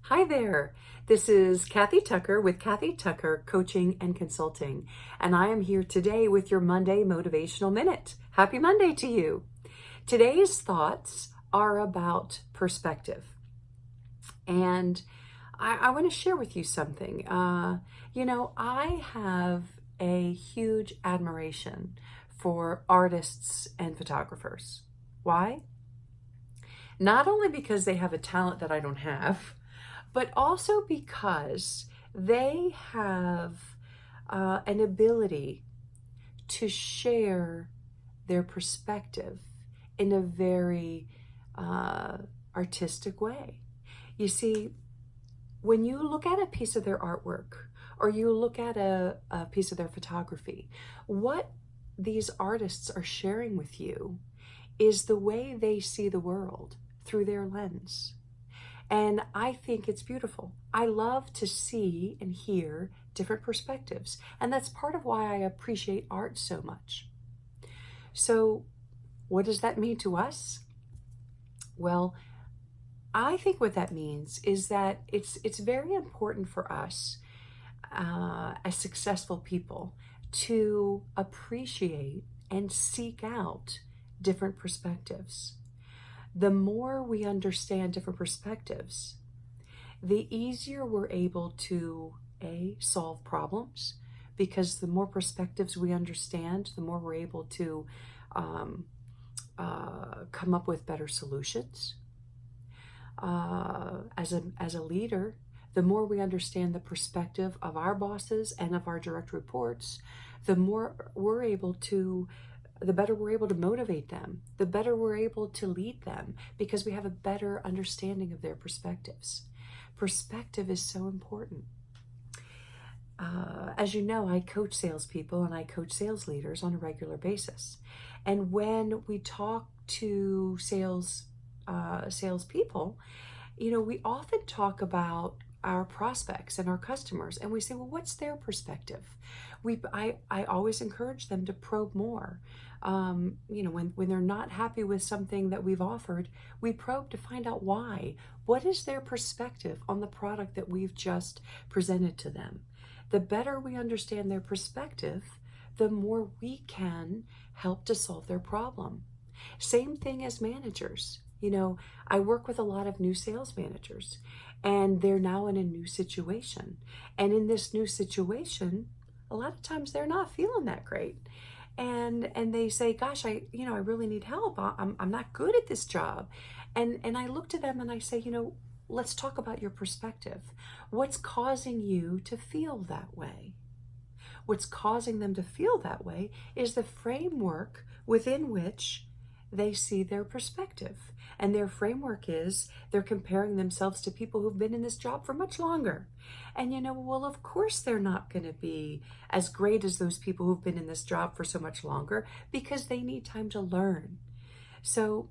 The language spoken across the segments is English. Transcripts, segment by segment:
Hi there. This is Kathy Tucker with Kathy Tucker Coaching and Consulting, and I am here today with your Monday Motivational Minute. Happy Monday to you. Today's thoughts are about perspective, and I want to share with you something. I have a huge admiration for artists and photographers. Why? Not only because they have a talent that I don't have, but also because they have an ability to share their perspective in a very artistic way. You see, when you look at a piece of their artwork or you look at a piece of their photography, what these artists are sharing with you is the way they see the world through their lens. And I think it's beautiful. I love to see and hear different perspectives. And that's part of why I appreciate art so much. So, what does that mean to us? Well, I think what that means is that it's very important for us as successful people to appreciate and seek out different perspectives. The more we understand different perspectives, the easier we're able to solve problems, because the more perspectives we understand, the more we're able to come up with better solutions. As a leader, the more we understand the perspective of our bosses and of our direct reports, the better we're able to motivate them, the better we're able to lead them, because we have a better understanding of their perspectives. Perspective is so important. As you know, I coach salespeople and I coach sales leaders on a regular basis. And when we talk to salespeople, we often talk about our prospects and our customers, and we say, well, what's their perspective? I always encourage them to probe more. When they're not happy with something that we've offered, we probe to find out why. What is their perspective on the product that we've just presented to them? The better we understand their perspective, the more we can help to solve their problem. Same thing as managers. I work with a lot of new sales managers, and they're now in a new situation. And in this new situation, a lot of times they're not feeling that great. And they say, gosh, I really need help. I'm not good at this job. And I look to them and I say, let's talk about your perspective. What's causing you to feel that way? What's causing them to feel that way is the framework within which they see their perspective. And their framework is they're comparing themselves to people who've been in this job for much longer. And well, of course they're not going to be as great as those people who've been in this job for so much longer, because they need time to learn. So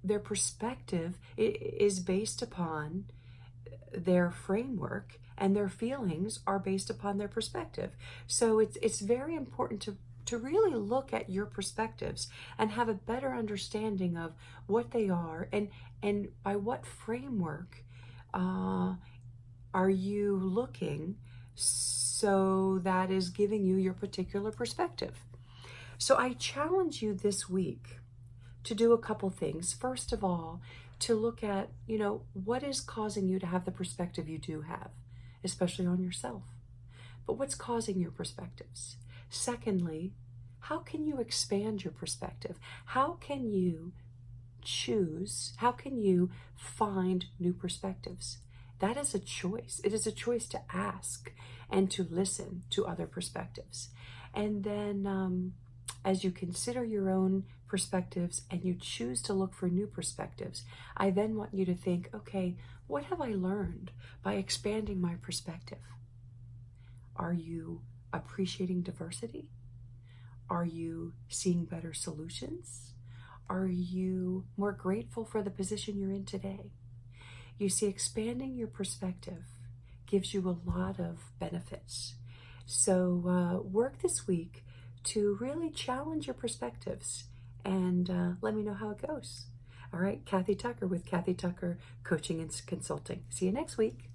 their perspective is based upon their framework, and their feelings are based upon their perspective. So it's very important to really look at your perspectives and have a better understanding of what they are, and by what framework are you looking, so that is giving you your particular perspective. So I challenge you this week to do a couple things. First of all, to look at, what is causing you to have the perspective you do have, especially on yourself. But what's causing your perspectives? Secondly, how can you expand your perspective? How can you choose? How can you find new perspectives? That is a choice. It is a choice to ask and to listen to other perspectives. And then as you consider your own perspectives and you choose to look for new perspectives, I then want you to think, okay, what have I learned by expanding my perspective? Are you appreciating diversity? Are you seeing better solutions? Are you more grateful for the position you're in today? You see, expanding your perspective gives you a lot of benefits. So work this week to really challenge your perspectives, and let me know how it goes. All right, Kathy Tucker with Kathy Tucker Coaching and Consulting. See you next week.